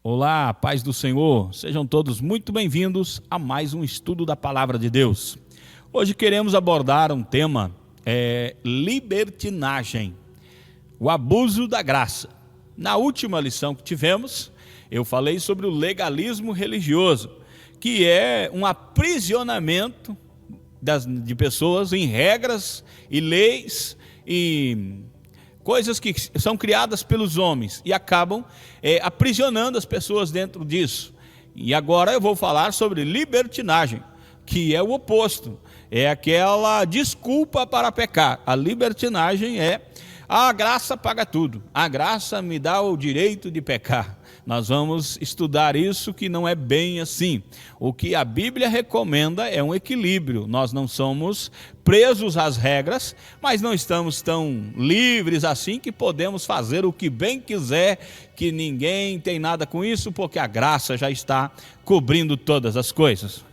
Olá, paz do Senhor, sejam todos muito bem-vindos a mais um estudo da Palavra de Deus. Hoje queremos abordar um tema, libertinagem, o abuso da graça. Na última lição que tivemos, eu falei sobre o legalismo religioso, que é um aprisionamento de pessoas em regras e leis e coisas que são criadas pelos homens e acabam aprisionando as pessoas dentro disso. E agora eu vou falar sobre libertinagem, que é o oposto, é aquela desculpa para pecar. A libertinagem é: a graça paga tudo, a graça me dá o direito de pecar. Nós vamos estudar isso, que não é bem assim. O que a Bíblia recomenda é um equilíbrio. Nós não somos presos às regras, mas não estamos tão livres assim que podemos fazer o que bem quiser, que ninguém tem nada com isso, porque a graça já está cobrindo todas as coisas.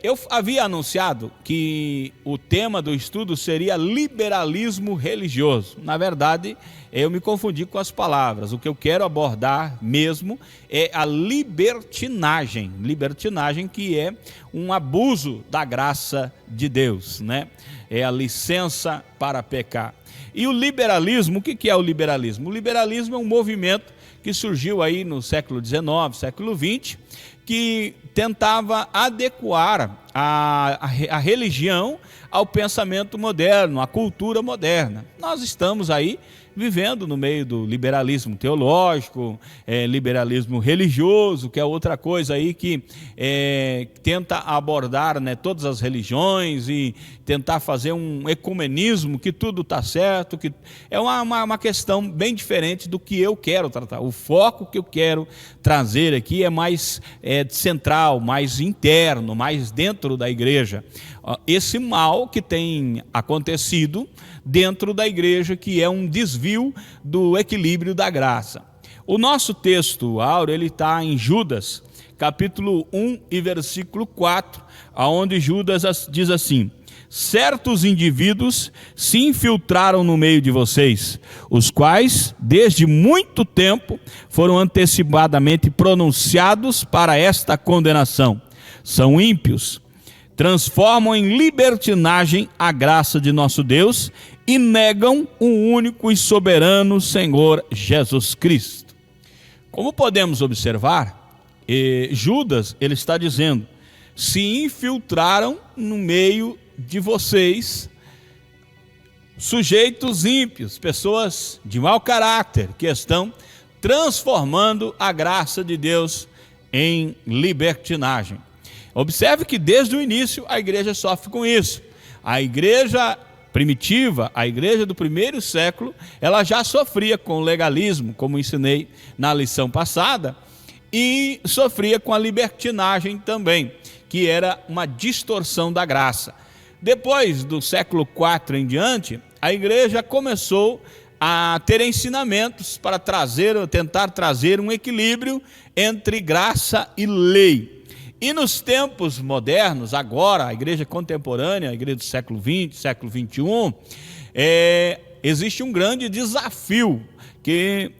Eu havia anunciado que o tema do estudo seria liberalismo religioso. Na verdade, eu me confundi com as palavras. O que eu quero abordar mesmo é a libertinagem. Libertinagem, que é um abuso da graça de Deus, né? É a licença para pecar. E o liberalismo, o que é o liberalismo? O liberalismo é um movimento que surgiu aí no século XIX, século XX, que tentava adequar a religião ao pensamento moderno, à cultura moderna. Nós estamos aí vivendo no meio do liberalismo teológico, liberalismo religioso, que é outra coisa aí que tenta abordar, né, todas as religiões e tentar fazer um ecumenismo, que tudo está certo, que é uma questão bem diferente do que eu quero tratar. O foco que eu quero trazer aqui é mais central, mais interno, mais dentro da igreja. Esse mal que tem acontecido dentro da igreja, que é um desvio do equilíbrio da graça. O nosso texto áureo, ele está em Judas, capítulo 1 e versículo 4, onde Judas diz assim: certos indivíduos se infiltraram no meio de vocês, os quais, desde muito tempo, foram antecipadamente pronunciados para esta condenação. São ímpios, transformam em libertinagem a graça de nosso Deus e negam o único e soberano Senhor Jesus Cristo. Como podemos observar, Judas, ele está dizendo: se infiltraram no meio de vocês sujeitos ímpios, pessoas de mau caráter, que estão transformando a graça de Deus em libertinagem. Observe que desde o início a igreja sofre com isso. A igreja primitiva, a igreja do primeiro século, ela já sofria com o legalismo, como ensinei na lição passada, e sofria com a libertinagem também, que era uma distorção da graça. Depois do século IV em diante, a igreja começou a ter ensinamentos para tentar trazer um equilíbrio entre graça e lei. E nos tempos modernos, agora, a igreja contemporânea, a igreja do século XX, século XXI, existe um grande desafio que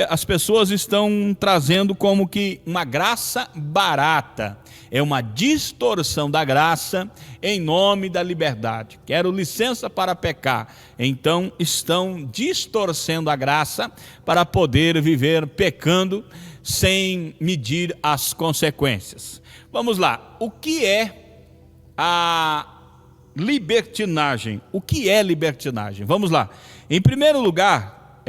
as pessoas estão trazendo como que uma graça barata. É uma distorção da graça em nome da liberdade. Quero licença para pecar. Então estão distorcendo a graça para poder viver pecando sem medir as consequências. Vamos lá. O que é a libertinagem? O que é libertinagem? Vamos lá. Em primeiro lugar,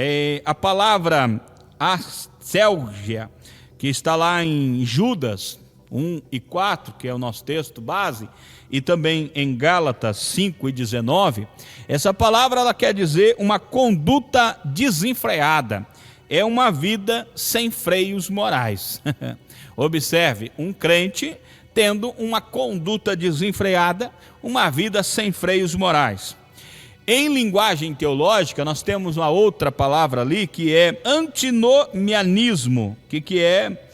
a palavra ascélgia, que está lá em Judas 1 e 4, que é o nosso texto base, e também em Gálatas 5 e 19, essa palavra ela quer dizer uma conduta desenfreada, é uma vida sem freios morais. Observe, um crente tendo uma conduta desenfreada, uma vida sem freios morais. Em linguagem teológica, nós temos uma outra palavra ali, que é antinomianismo, que é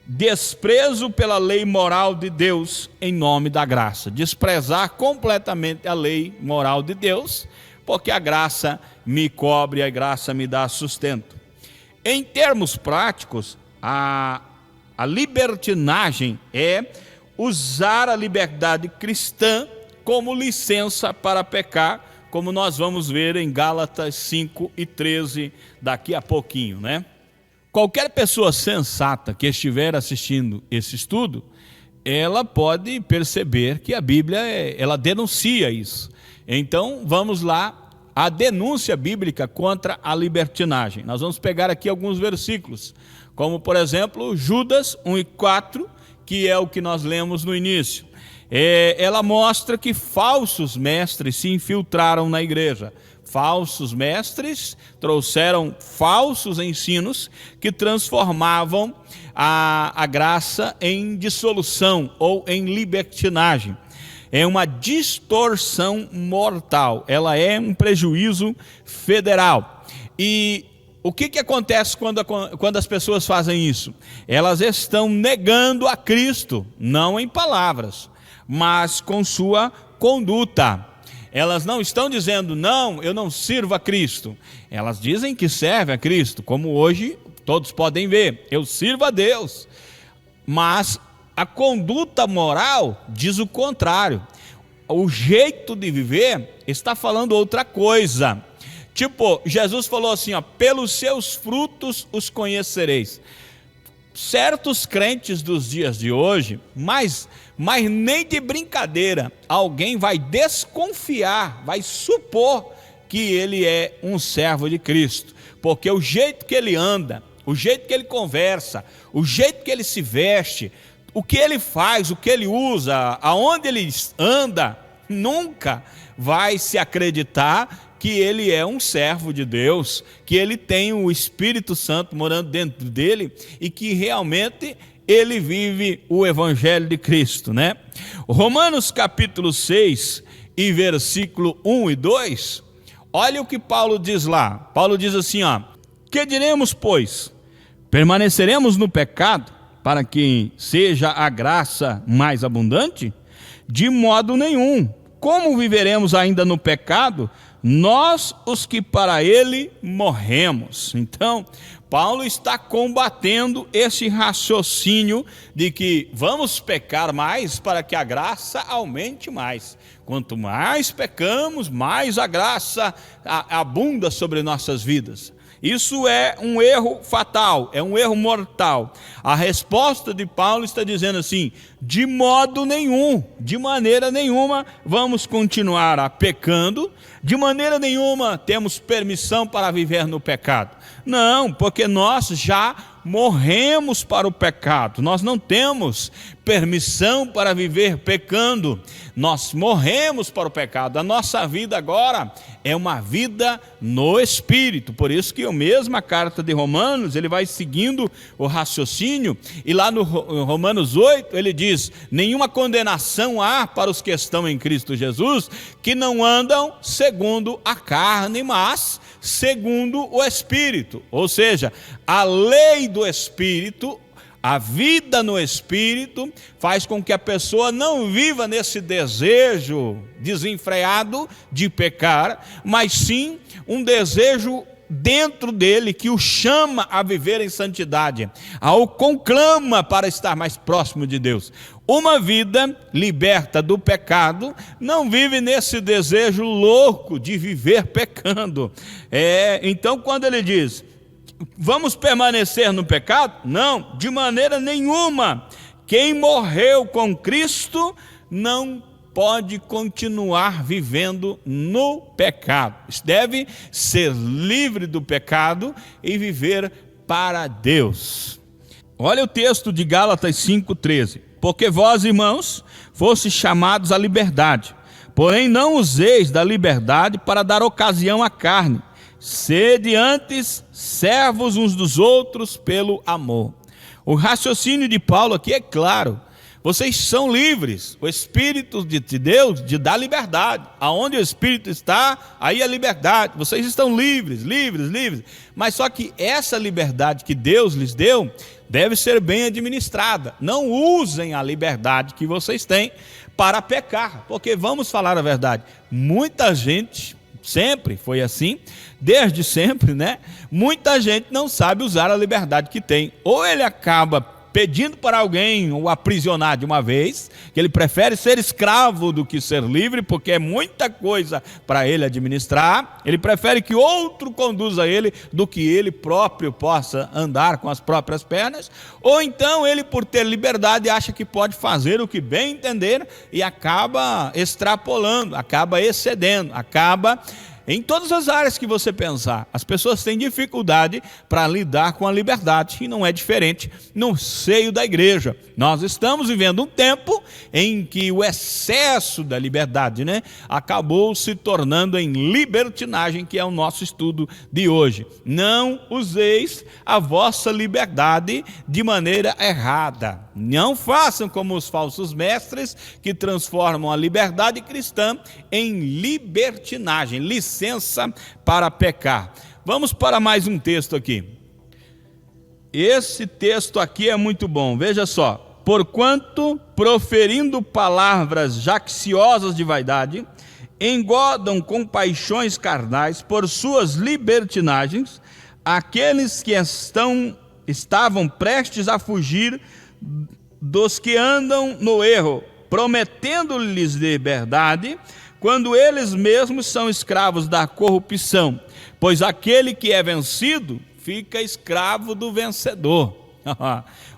desprezo pela lei moral de Deus em nome da graça. Desprezar completamente a lei moral de Deus, porque a graça me cobre, a graça me dá sustento. Em termos práticos, a libertinagem é usar a liberdade cristã como licença para pecar, como nós vamos ver em Gálatas 5:13 daqui a pouquinho, né? Qualquer pessoa sensata que estiver assistindo esse estudo, ela pode perceber que a Bíblia ela denuncia isso. Então, vamos lá, a denúncia bíblica contra a libertinagem. Nós vamos pegar aqui alguns versículos, como por exemplo, Judas 1:4, que é o que nós lemos no início. Ela mostra que falsos mestres se infiltraram na igreja. Falsos mestres trouxeram falsos ensinos que transformavam a graça em dissolução ou em libertinagem. É uma distorção mortal, ela é um prejuízo federal. E o que acontece quando as pessoas fazem isso? Elas estão negando a Cristo, não em palavras, mas com sua conduta. Elas não estão dizendo, não, eu não sirvo a Cristo. Elas dizem que servem a Cristo, como hoje todos podem ver, eu sirvo a Deus. Mas a conduta moral diz o contrário. O jeito de viver está falando outra coisa. Tipo, Jesus falou assim, ó, pelos seus frutos os conhecereis. Certos crentes dos dias de hoje, mas nem de brincadeira, alguém vai desconfiar, vai supor que ele é um servo de Cristo, porque o jeito que ele anda, o jeito que ele conversa, o jeito que ele se veste, o que ele faz, o que ele usa, aonde ele anda, nunca vai se acreditar que ele é um servo de Deus, que ele tem o Espírito Santo morando dentro dele e que realmente ele vive o Evangelho de Cristo, né? Romanos capítulo 6 e versículo 1 e 2, olha o que Paulo diz lá. Paulo diz assim, ó, que diremos, pois? Permaneceremos no pecado para que seja a graça mais abundante? De modo nenhum. Como viveremos ainda no pecado, nós os que para ele morremos? Então, Paulo está combatendo esse raciocínio de que vamos pecar mais para que a graça aumente mais. Quanto mais pecamos, mais a graça abunda sobre nossas vidas. Isso é um erro fatal, é um erro mortal. A resposta de Paulo está dizendo assim, de modo nenhum, de maneira nenhuma vamos continuar pecando, de maneira nenhuma temos permissão para viver no pecado. Não, porque nós já morremos para o pecado, nós não temos permissão para viver pecando, nós morremos para o pecado. A nossa vida agora é uma vida no Espírito, por isso que a mesma carta de Romanos, ele vai seguindo o raciocínio, e lá no Romanos 8, ele diz, nenhuma condenação há para os que estão em Cristo Jesus, que não andam segundo a carne, mas segundo o Espírito. Ou seja, a lei do Espírito, a vida no Espírito, faz com que a pessoa não viva nesse desejo desenfreado de pecar, mas sim um desejo dentro dele que o chama a viver em santidade, o conclama para estar mais próximo de Deus. Uma vida liberta do pecado não vive nesse desejo louco de viver pecando. Então quando ele diz, vamos permanecer no pecado? Não, de maneira nenhuma. Quem morreu com Cristo não pode continuar vivendo no pecado. Deve ser livre do pecado e viver para Deus. Olha o texto de Gálatas 5:13. Porque vós, irmãos, fostes chamados à liberdade, porém não useis da liberdade para dar ocasião à carne. Sede antes servos uns dos outros pelo amor. O raciocínio de Paulo aqui é claro. Vocês são livres. O Espírito de Deus te dá liberdade. Aonde o Espírito está, aí é liberdade. Vocês estão livres. Mas só que essa liberdade que Deus lhes deu deve ser bem administrada. Não usem a liberdade que vocês têm para pecar. Porque vamos falar a verdade. Muita gente sempre foi assim, desde sempre, né? Muita gente não sabe usar a liberdade que tem. Ou ele acaba pedindo para alguém o aprisionar de uma vez, que ele prefere ser escravo do que ser livre, porque é muita coisa para ele administrar. Ele prefere que outro conduza ele do que ele próprio possa andar com as próprias pernas. Ou então ele, por ter liberdade, acha que pode fazer o que bem entender e acaba extrapolando, acaba excedendo, acaba... Em todas as áreas que você pensar, as pessoas têm dificuldade para lidar com a liberdade, e não é diferente no seio da igreja. Nós estamos vivendo um tempo em que o excesso da liberdade, acabou se tornando em libertinagem, que é o nosso estudo de hoje. Não useis a vossa liberdade de maneira errada. Não façam como os falsos mestres que transformam a liberdade cristã em libertinagem, licença para pecar. Vamos para mais um texto aqui. Esse texto aqui é muito bom, veja só. Porquanto, proferindo palavras jaciosas de vaidade, engodam com paixões carnais por suas libertinagens aqueles que estavam prestes a fugir dos que andam no erro, prometendo-lhes liberdade, quando eles mesmos são escravos da corrupção, pois aquele que é vencido fica escravo do vencedor.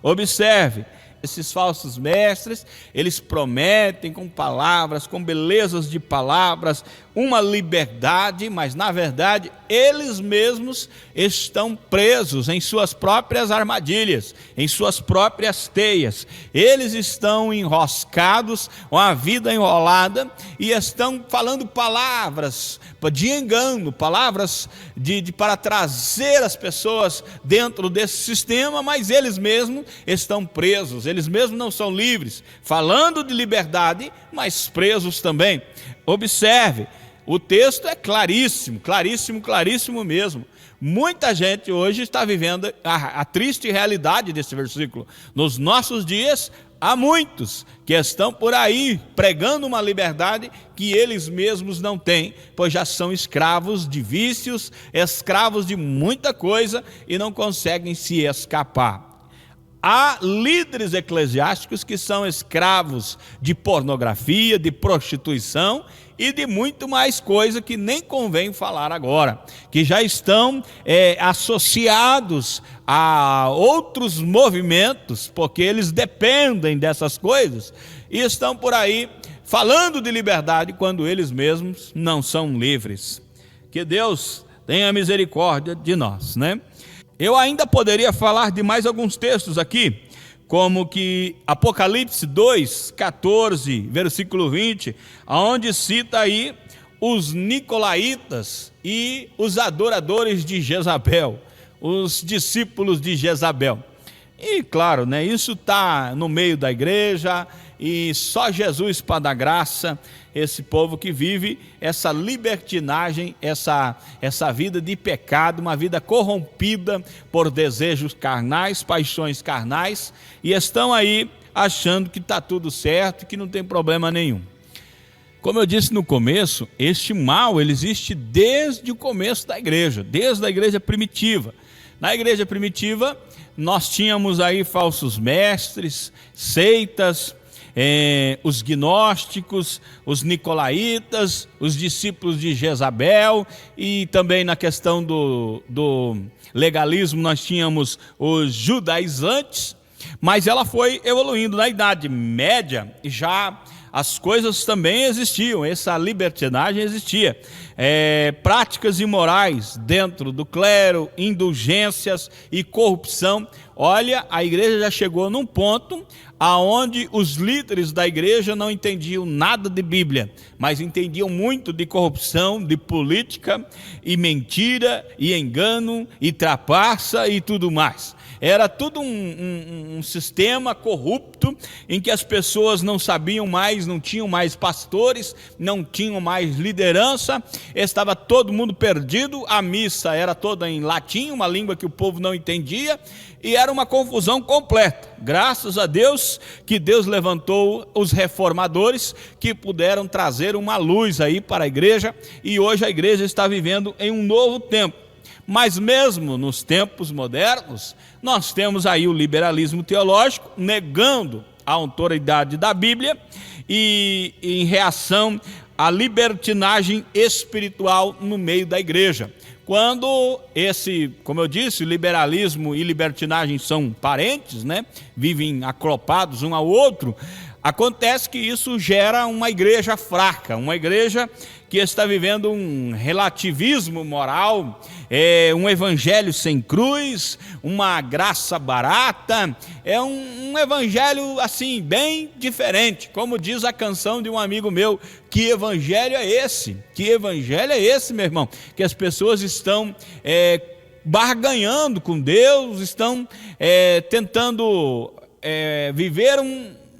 Observe, esses falsos mestres, eles prometem com palavras, com belezas de palavras, uma liberdade, mas na verdade eles mesmos estão presos em suas próprias armadilhas, em suas próprias teias. Eles estão enroscados, com a vida enrolada, e estão falando palavras de engano, palavras para trazer as pessoas dentro desse sistema, mas eles mesmos estão presos, eles mesmos não são livres, falando de liberdade, mas presos também. Observe, o texto é claríssimo, claríssimo, claríssimo mesmo. Muita gente hoje está vivendo a triste realidade desse versículo. Nos nossos dias, há muitos que estão por aí pregando uma liberdade que eles mesmos não têm, pois já são escravos de vícios, escravos de muita coisa e não conseguem se escapar. Há líderes eclesiásticos que são escravos de pornografia, de prostituição e de muito mais coisa que nem convém falar agora, que já estão associados a outros movimentos, porque eles dependem dessas coisas, e estão por aí falando de liberdade quando eles mesmos não são livres. Que Deus tenha misericórdia de nós, Eu ainda poderia falar de mais alguns textos aqui, como que Apocalipse 2, 14, versículo 20, onde cita aí os nicolaítas e os adoradores de Jezabel, os discípulos de Jezabel. E claro, isso está no meio da igreja, e só Jesus para dar graça, esse povo que vive essa libertinagem, essa vida de pecado, uma vida corrompida por desejos carnais, paixões carnais, e estão aí achando que está tudo certo, que não tem problema nenhum. Como eu disse no começo, este mal ele existe desde o começo da igreja, desde a igreja primitiva. Na igreja primitiva, nós tínhamos aí falsos mestres, seitas, os gnósticos, os nicolaítas, os discípulos de Jezabel, e também na questão do legalismo nós tínhamos os judaizantes, mas ela foi evoluindo. Na Idade Média já as coisas também existiam, essa libertinagem existia, práticas imorais dentro do clero, indulgências e corrupção. Olha, a igreja já chegou num ponto aonde os líderes da igreja não entendiam nada de Bíblia, mas entendiam muito de corrupção, de política, e mentira, e engano, e trapaça e tudo mais. Era tudo um sistema corrupto, em que as pessoas não sabiam mais, não tinham mais pastores, não tinham mais liderança, estava todo mundo perdido, a missa era toda em latim, uma língua que o povo não entendia, e era uma confusão completa. Graças a Deus que Deus levantou os reformadores que puderam trazer uma luz aí para a igreja, e hoje a igreja está vivendo em um novo tempo. Mas mesmo nos tempos modernos, nós temos aí o liberalismo teológico negando a autoridade da Bíblia e em reação à libertinagem espiritual no meio da igreja. Quando como eu disse, liberalismo e libertinagem são parentes, né? Vivem aclopados um ao outro, acontece que isso gera uma igreja fraca, uma igreja que está vivendo um relativismo moral, um evangelho sem cruz, uma graça barata, um evangelho assim bem diferente, como diz a canção de um amigo meu: que evangelho é esse? Que evangelho é esse, meu irmão? Que as pessoas estão barganhando com Deus, estão tentando viver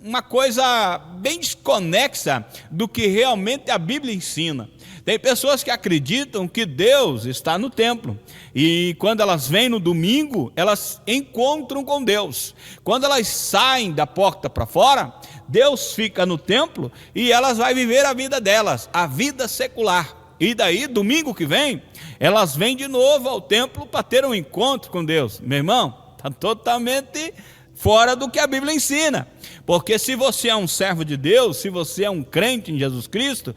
uma coisa bem desconexa do que realmente a Bíblia ensina. Tem pessoas que acreditam que Deus está no templo, e quando elas vêm no domingo, elas encontram com Deus. Quando elas saem da porta para fora, Deus fica no templo e elas vão viver a vida delas, a vida secular. E daí, domingo que vem, elas vêm de novo ao templo para ter um encontro com Deus. Meu irmão, está totalmente fora do que a Bíblia ensina. Porque se você é um servo de Deus, se você é um crente em Jesus Cristo,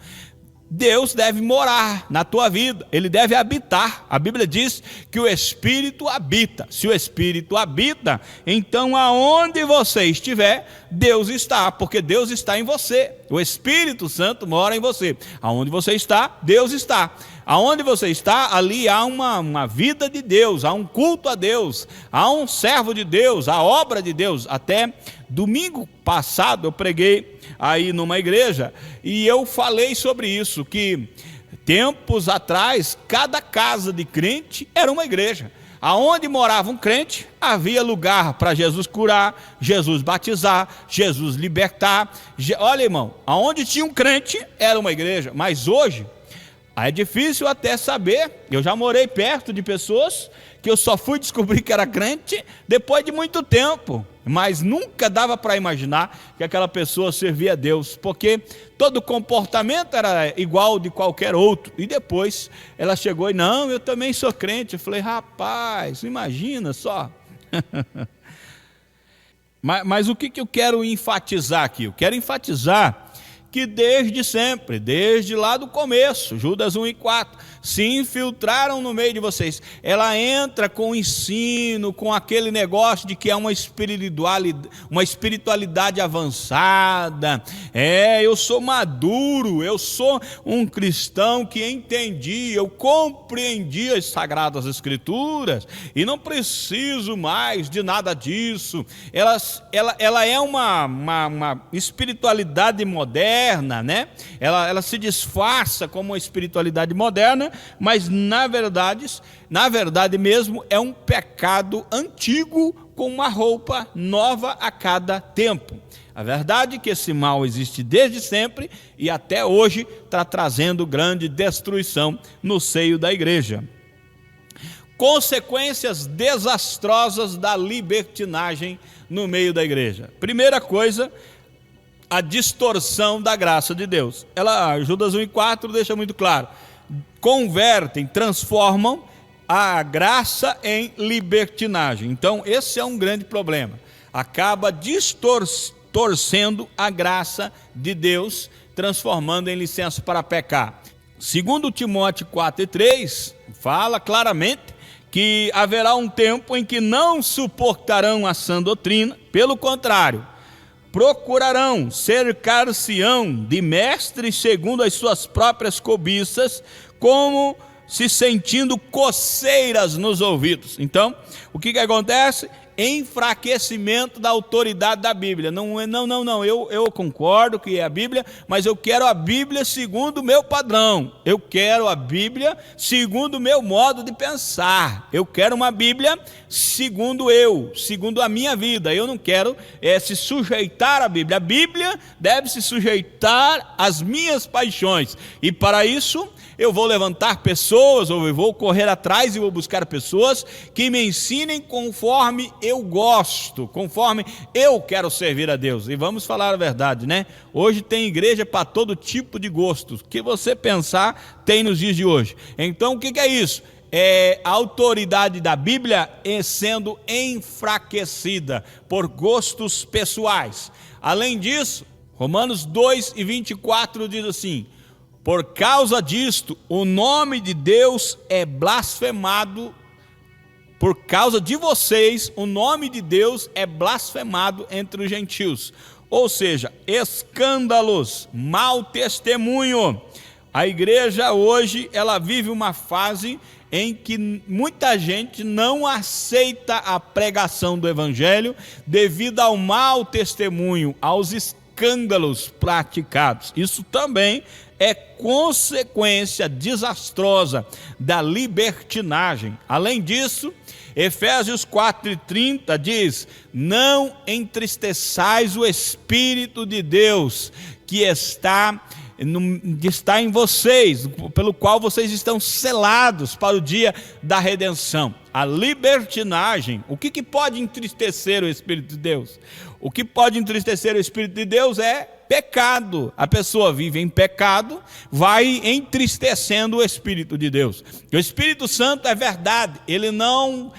Deus deve morar na tua vida, Ele deve habitar. A Bíblia diz que o Espírito habita. Se o Espírito habita, então aonde você estiver, Deus está, porque Deus está em você. O Espírito Santo mora em você. Aonde você está, Deus está. Aonde você está, ali há uma vida de Deus, há um culto a Deus, há um servo de Deus, a obra de Deus. Até domingo passado eu preguei aí numa igreja e eu falei sobre isso, que tempos atrás cada casa de crente era uma igreja. Aonde morava um crente, havia lugar para Jesus curar, Jesus batizar, Jesus libertar. Olha, irmão, aonde tinha um crente era uma igreja. Mas hoje é difícil até saber. Eu já morei perto de pessoas que eu só fui descobrir que era crente depois de muito tempo, mas nunca dava para imaginar que aquela pessoa servia a Deus, porque todo comportamento era igual de qualquer outro. E depois ela chegou e: não, eu também sou crente. Eu falei: rapaz, imagina só. mas o que eu quero enfatizar aqui? Eu quero enfatizar que desde sempre, desde lá do começo, Judas 1:4, se infiltraram no meio de vocês. Ela entra com o ensino, com aquele negócio de que é uma espiritualidade avançada. Eu sou maduro, eu sou um cristão que entendi, eu compreendi as Sagradas Escrituras e não preciso mais de nada disso. Ela é uma espiritualidade moderna, né? Ela se disfarça como uma espiritualidade moderna, mas na verdade mesmo é um pecado antigo com uma roupa nova a cada tempo. A verdade é que esse mal existe desde sempre e até hoje está trazendo grande destruição no seio da igreja. Consequências desastrosas da libertinagem no meio da igreja. Primeira coisa, a distorção da graça de Deus. Judas 1:4 deixa muito claro: convertem, transformam a graça em libertinagem. Então esse é um grande problema, acaba distorcendo a graça de Deus, transformando em licença para pecar. Segundo Timóteo 4:3 fala claramente que haverá um tempo em que não suportarão a sã doutrina, pelo contrário, procurarão cercar-se-ão de mestres segundo as suas próprias cobiças, como se sentindo coceiras nos ouvidos. Então, o que acontece? enfraquecimento da autoridade da Bíblia. Não, eu concordo que é a Bíblia, mas eu quero a Bíblia segundo o meu padrão. Eu quero a Bíblia segundo o meu modo de pensar. Eu quero uma Bíblia segundo a minha vida. Eu não quero se sujeitar à Bíblia. A Bíblia deve se sujeitar às minhas paixões. E para isso, eu vou levantar pessoas, ou eu vou correr atrás e vou buscar pessoas que me ensinem conforme eu gosto, conforme eu quero servir a Deus. E vamos falar a verdade, né? Hoje tem igreja para todo tipo de gostos. O que você pensar, tem nos dias de hoje. Então, o que é isso? É a autoridade da Bíblia sendo enfraquecida por gostos pessoais. Além disso, Romanos 2:24 diz assim: por causa disto, o nome de Deus é blasfemado. Por causa de vocês, o nome de Deus é blasfemado entre os gentios. Ou seja, escândalos, mau testemunho. A igreja hoje, ela vive uma fase em que muita gente não aceita a pregação do evangelho devido ao mau testemunho, aos escândalos praticados. Isso também é consequência desastrosa da libertinagem. Além disso, Efésios 4:30 diz: não entristeçais o Espírito de Deus que está em vocês, pelo qual vocês estão selados para o dia da redenção. A libertinagem, o que pode entristecer o Espírito de Deus? O que pode entristecer o Espírito de Deus é pecado. A pessoa vive em pecado, vai entristecendo o Espírito de Deus. O Espírito Santo é verdade, ele não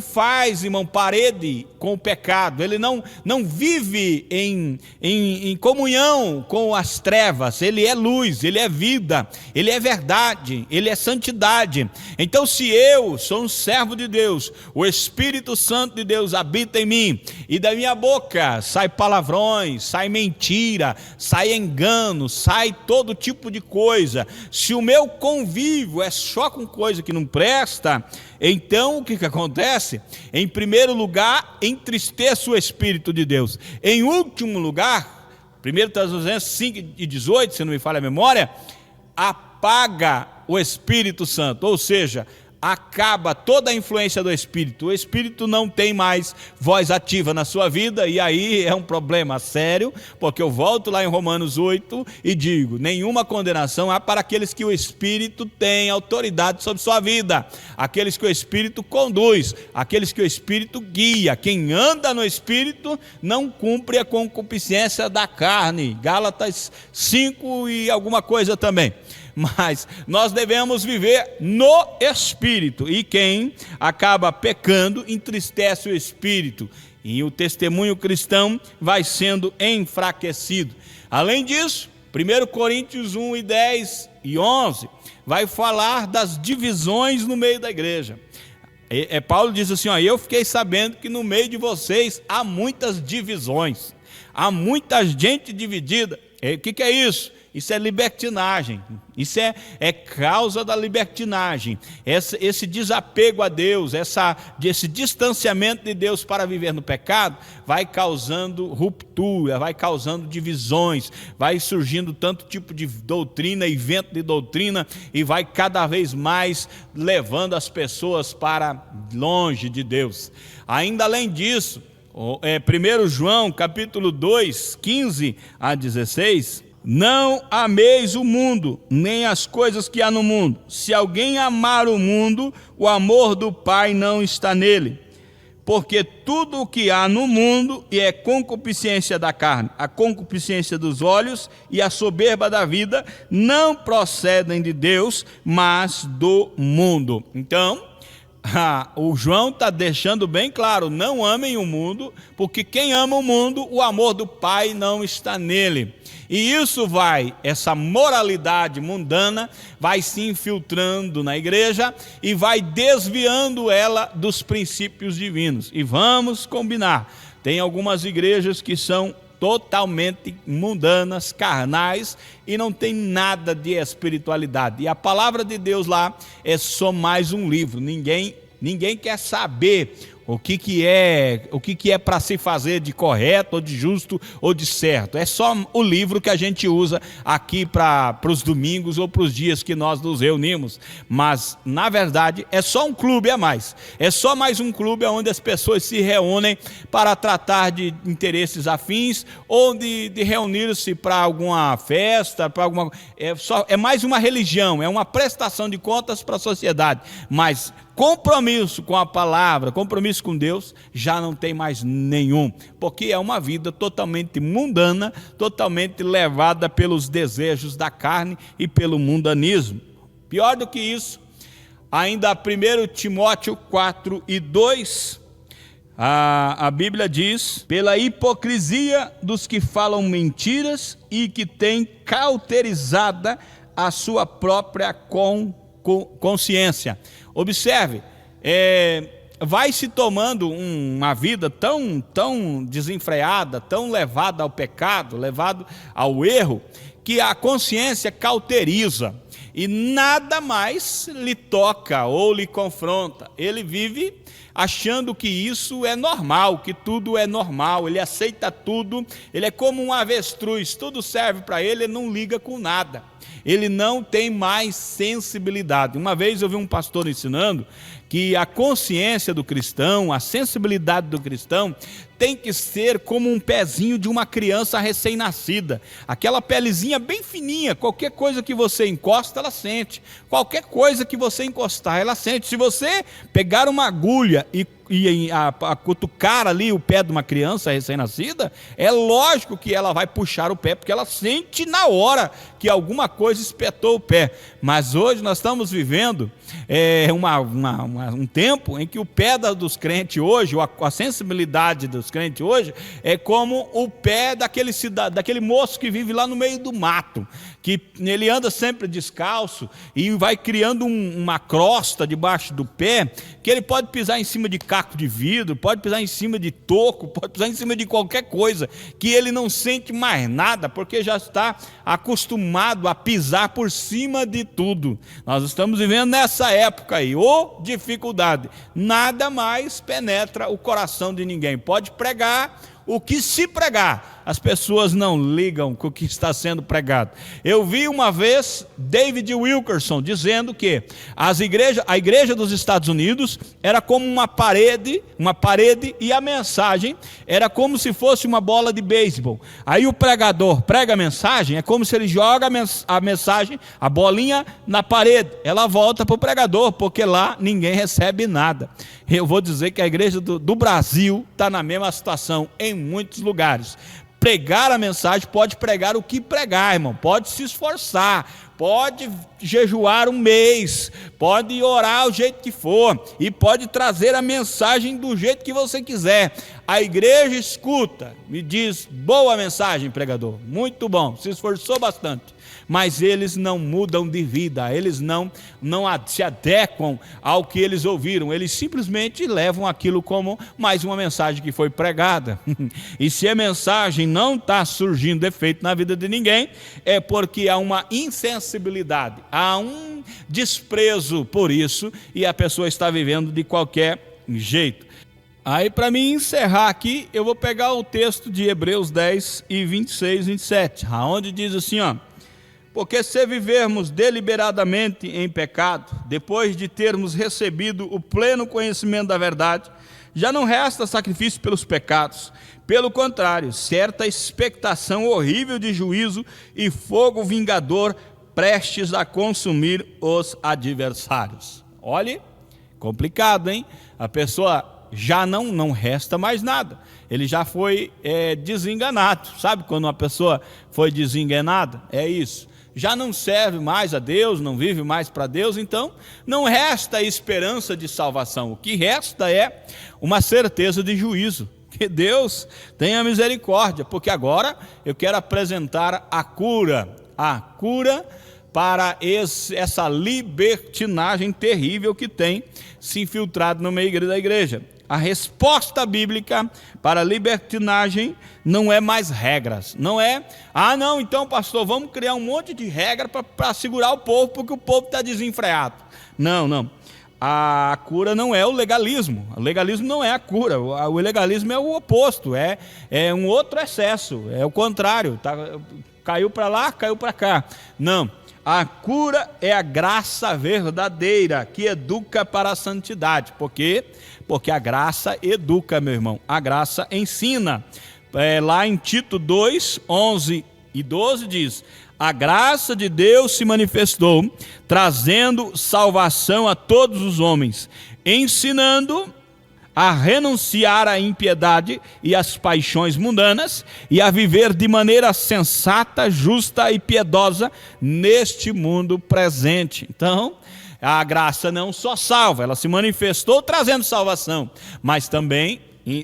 faz, irmão, parede com o pecado, ele não vive em comunhão com as trevas, ele é luz, ele é vida, ele é verdade, ele é santidade. Então, se eu sou um servo de Deus, o Espírito Santo de Deus habita em mim, e da minha boca sai palavrões, sai mentira, sai engano, sai todo tipo de coisa. Se o meu convívio é só com coisa que não presta, então o que acontece? Em primeiro lugar, entristeça o Espírito de Deus. Em último lugar, 1 Tessalonicenses 5:18, se não me falha a memória, apaga o Espírito Santo, ou seja, acaba toda a influência do Espírito. O Espírito não tem mais voz ativa na sua vida, e aí é um problema sério, porque eu volto lá em Romanos 8 e digo: nenhuma condenação há para aqueles que o Espírito tem autoridade sobre sua vida, aqueles que o Espírito conduz, aqueles que o Espírito guia. Quem anda no Espírito não cumpre a concupiscência da carne. Gálatas 5 e alguma coisa também. Mas nós devemos viver no Espírito, e quem acaba pecando entristece o Espírito, e o testemunho cristão vai sendo enfraquecido. Além disso, 1 Coríntios 1:10 e 11 vai falar das divisões no meio da igreja. Paulo diz assim: eu fiquei sabendo que no meio de vocês há muitas divisões, há muita gente dividida. O que é isso? Isso é libertinagem, isso é causa da libertinagem, esse desapego a Deus, esse distanciamento de Deus para viver no pecado, vai causando ruptura, vai causando divisões, vai surgindo tanto tipo de doutrina e vento de doutrina, e vai cada vez mais levando as pessoas para longe de Deus. Ainda além disso, 1 João capítulo 2, 15 a 16... não ameis o mundo, nem as coisas que há no mundo. Se alguém amar o mundo, o amor do Pai não está nele. Porque tudo o que há no mundo é concupiscência da carne, a concupiscência dos olhos e a soberba da vida, não procedem de Deus, mas do mundo. Então, o João está deixando bem claro: não amem o mundo, porque quem ama o mundo, o amor do Pai não está nele. E isso essa moralidade mundana vai se infiltrando na igreja e vai desviando ela dos princípios divinos. E vamos combinar, tem algumas igrejas que são totalmente mundanas, carnais, e não tem nada de espiritualidade. E a palavra de Deus lá é só mais um livro. Ninguém quer saber o que é para se fazer de correto, ou de justo, ou de certo. É só o livro que a gente usa aqui para os domingos ou para os dias que nós nos reunimos. Mas, na verdade, é só um clube a mais. É só mais um clube onde as pessoas se reúnem para tratar de interesses afins ou de reunir-se para alguma festa, para alguma... É mais uma religião, é uma prestação de contas para a sociedade. Mas compromisso com a palavra, compromisso com Deus, já não tem mais nenhum, porque é uma vida totalmente mundana, totalmente levada pelos desejos da carne e pelo mundanismo. Pior do que isso, ainda 1 Timóteo 4:2, a Bíblia diz: pela hipocrisia dos que falam mentiras e que têm cauterizada a sua própria consciência. Observe, vai se tomando uma vida tão desenfreada, tão levada ao pecado, levado ao erro, que a consciência cauteriza e nada mais lhe toca ou lhe confronta. Ele vive achando que isso é normal, que tudo é normal, ele aceita tudo, ele é como um avestruz, tudo serve para ele, ele não liga com nada. Ele não tem mais sensibilidade. Uma vez eu vi um pastor ensinando que a consciência do cristão, a sensibilidade do cristão, tem que ser como um pezinho de uma criança recém-nascida. Aquela pelezinha bem fininha, qualquer coisa que você encosta, ela sente. Qualquer coisa que você encostar, ela sente. Se você pegar uma agulha e cutucar ali o pé de uma criança recém-nascida, é lógico que ela vai puxar o pé, porque ela sente na hora que alguma coisa espetou o pé. Mas hoje nós estamos vivendo um tempo em que o pé dos crentes hoje, a sensibilidade dos crentes hoje, é como o pé daquele moço que vive lá no meio do mato, que ele anda sempre descalço e vai criando uma crosta debaixo do pé, que ele pode pisar em cima de caco de vidro, pode pisar em cima de toco, pode pisar em cima de qualquer coisa, que ele não sente mais nada, porque já está acostumado a pisar por cima de tudo. Nós estamos vivendo nessa época aí, dificuldade, nada mais penetra o coração de ninguém. Pode pregar o que se pregar, as pessoas não ligam com o que está sendo pregado. Eu vi uma vez David Wilkerson dizendo que a igreja dos Estados Unidos era como uma parede e a mensagem era como se fosse uma bola de beisebol. Aí o pregador prega a mensagem, é como se ele joga a mensagem, a bolinha na parede, ela volta para o pregador, porque lá ninguém recebe nada. Eu vou dizer que a igreja do Brasil está na mesma situação em muitos lugares. Pregar a mensagem, pode pregar o que pregar, irmão, pode se esforçar, pode jejuar um mês, pode orar o jeito que for, e pode trazer a mensagem do jeito que você quiser. A igreja escuta e diz: boa mensagem, pregador, muito bom, se esforçou bastante. Mas eles não mudam de vida, eles não se adequam ao que eles ouviram, eles simplesmente levam aquilo como mais uma mensagem que foi pregada. E se a mensagem não está surgindo efeito na vida de ninguém, é porque há uma insensibilidade, há um desprezo por isso, e a pessoa está vivendo de qualquer jeito. Aí, para mim encerrar aqui, eu vou pegar o texto de Hebreus 10 e 26, 27, onde diz assim, porque se vivermos deliberadamente em pecado, depois de termos recebido o pleno conhecimento da verdade, já não resta sacrifício pelos pecados. Pelo contrário, certa expectação horrível de juízo e fogo vingador prestes a consumir os adversários. Olhe, complicado, hein? A pessoa já não resta mais nada. Ele já foi desenganado. Sabe quando uma pessoa foi desenganada? É isso. Já não serve mais a Deus, não vive mais para Deus, então não resta esperança de salvação. O que resta é uma certeza de juízo. Que Deus tenha misericórdia, porque agora eu quero apresentar a cura para essa libertinagem terrível que tem se infiltrado no meio da igreja. A resposta bíblica para a libertinagem não é mais regras, não é, não, então pastor, vamos criar um monte de regra para segurar o povo, porque o povo está desenfreado. Não. a cura não é o legalismo. O legalismo não é a cura. O legalismo é o oposto, é um outro excesso, é o contrário. Caiu para lá, caiu para cá. Não, a cura é a graça verdadeira que educa para a santidade. Por quê? Porque a graça educa, meu irmão. A graça ensina. Lá em Tito 2, 11 e 12 diz: a graça de Deus se manifestou, trazendo salvação a todos os homens, ensinando a renunciar à impiedade e às paixões mundanas e a viver de maneira sensata, justa e piedosa neste mundo presente. Então, a graça não só salva, ela se manifestou trazendo salvação, mas também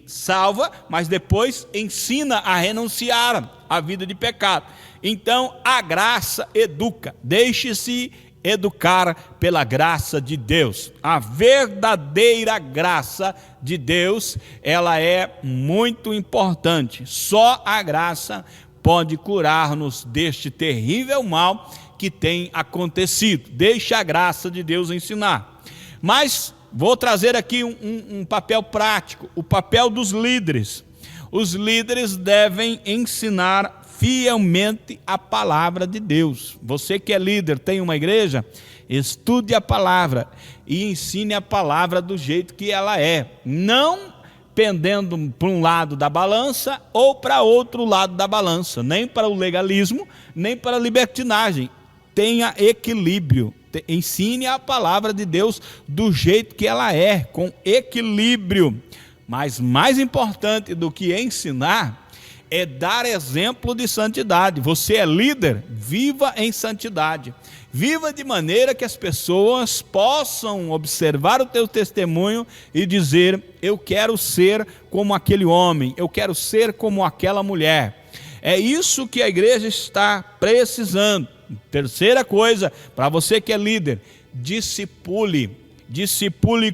salva, mas depois ensina a renunciar à vida de pecado. Então, a graça educa. Deixe-se educar pela graça de Deus. A verdadeira graça de Deus, ela é muito importante. Só a graça pode curar-nos deste terrível mal que tem acontecido. Deixe a graça de Deus ensinar. Mas vou trazer aqui um papel prático, o papel dos líderes. Os líderes devem ensinar fielmente a palavra de Deus. Você que é líder, tem uma igreja, estude a palavra e ensine a palavra do jeito que ela é, não pendendo para um lado da balança ou para outro lado da balança, nem para o legalismo, nem para a libertinagem. Tenha equilíbrio. Ensine a palavra de Deus do jeito que ela é, com equilíbrio. Mas mais importante do que ensinar é dar exemplo de santidade. Você é líder, viva em santidade. Viva de maneira que as pessoas possam observar o teu testemunho e dizer: eu quero ser como aquele homem, eu quero ser como aquela mulher. É isso que a igreja está precisando. Terceira coisa, para você que é líder: discipule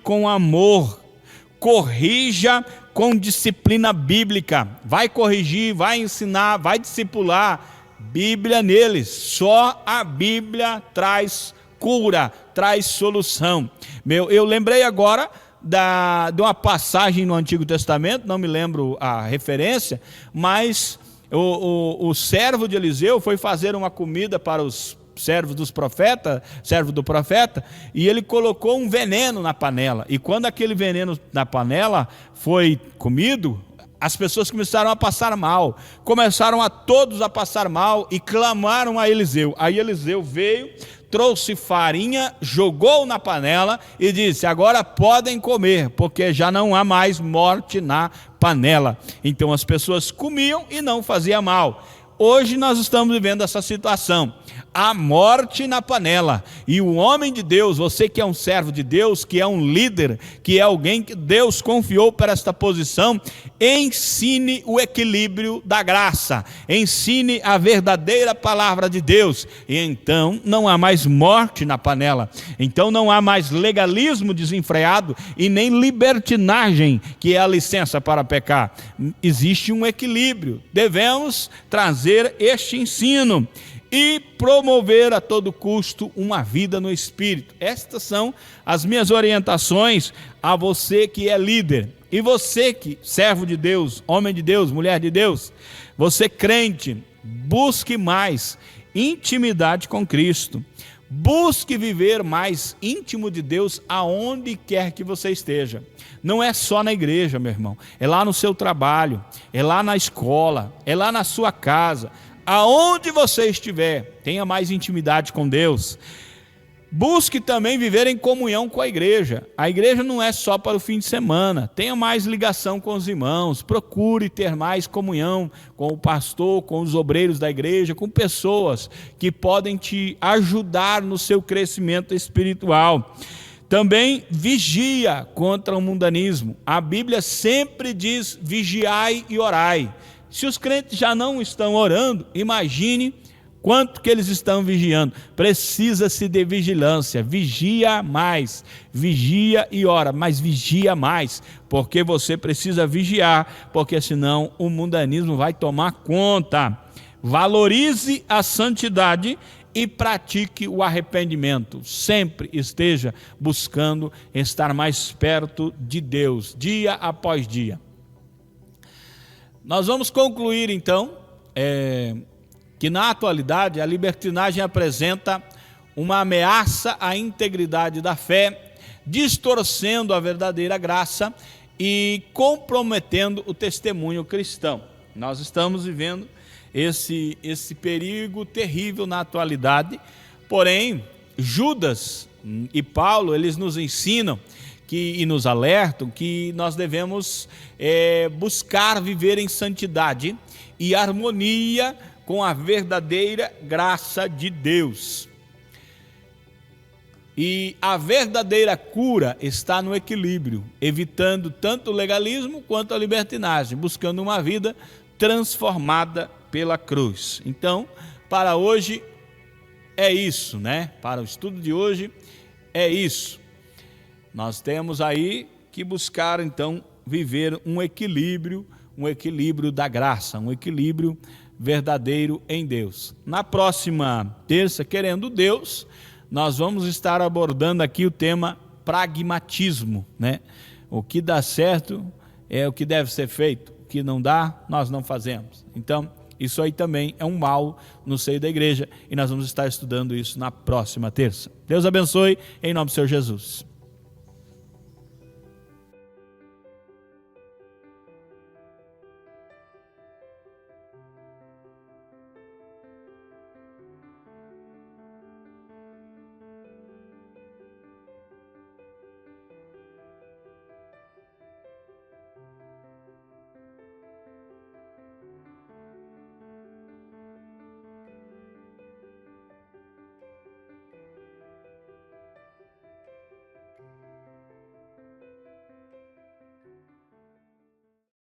com amor, corrija com disciplina bíblica. Vai corrigir, vai ensinar, vai discipular. Bíblia neles. Só a Bíblia traz cura, traz solução. Eu lembrei agora de uma passagem no Antigo Testamento, não me lembro a referência, mas o servo de Eliseu foi fazer uma comida para os servo do profeta, e ele colocou um veneno na panela. E quando aquele veneno na panela foi comido, as pessoas começaram a passar mal. Começaram a todos a passar mal e clamaram a Eliseu. Aí Eliseu veio, trouxe farinha, jogou na panela e disse: agora podem comer, porque já não há mais morte na panela. Então as pessoas comiam e não fazia mal. Hoje nós estamos vivendo essa situação. Há morte na panela. E o homem de Deus, você que é um servo de Deus, que é um líder, que é alguém que Deus confiou para esta posição, ensine o equilíbrio da graça. Ensine a verdadeira palavra de Deus. E então não há mais morte na panela. Então não há mais legalismo desenfreado e nem libertinagem, que é a licença para pecar. Existe um equilíbrio. Devemos trazer este ensino e promover a todo custo uma vida no Espírito. Estas são as minhas orientações a você que é líder. E você que, servo de Deus, homem de Deus, mulher de Deus, você crente, busque mais intimidade com Cristo. Busque viver mais íntimo de Deus aonde quer que você esteja. Não é só na igreja, meu irmão. É lá no seu trabalho, é lá na escola, é lá na sua casa. Aonde você estiver, tenha mais intimidade com Deus. Busque também viver em comunhão com a igreja. A igreja não é só para o fim de semana. Tenha mais ligação com os irmãos. Procure ter mais comunhão com o pastor, com os obreiros da igreja, com pessoas que podem te ajudar no seu crescimento espiritual. Também vigia contra o mundanismo. A Bíblia sempre diz: vigiai e orai. Se os crentes já não estão orando, imagine quanto que eles estão vigiando. Precisa-se de vigilância. Vigia mais, vigia e ora, mas vigia mais, porque você precisa vigiar, porque senão o mundanismo vai tomar conta. Valorize a santidade e pratique o arrependimento. Sempre esteja buscando estar mais perto de Deus, dia após dia. Nós vamos concluir então que na atualidade a libertinagem apresenta uma ameaça à integridade da fé, distorcendo a verdadeira graça e comprometendo o testemunho cristão. Nós estamos vivendo esse perigo terrível na atualidade, porém Judas e Paulo, eles nos ensinam e nos alertam que nós devemos buscar viver em santidade e harmonia com a verdadeira graça de Deus. E a verdadeira cura está no equilíbrio, evitando tanto o legalismo quanto a libertinagem, buscando uma vida transformada pela cruz. Então, para hoje é isso, né? Para o estudo de hoje é isso. Nós temos aí que buscar então viver um equilíbrio da graça, um equilíbrio verdadeiro em Deus. Na próxima terça, querendo Deus, nós vamos estar abordando aqui o tema pragmatismo, né? O que dá certo é o que deve ser feito, o que não dá, nós não fazemos. Então, isso aí também é um mal no seio da igreja e nós vamos estar estudando isso na próxima terça. Deus abençoe, em nome do Senhor Jesus.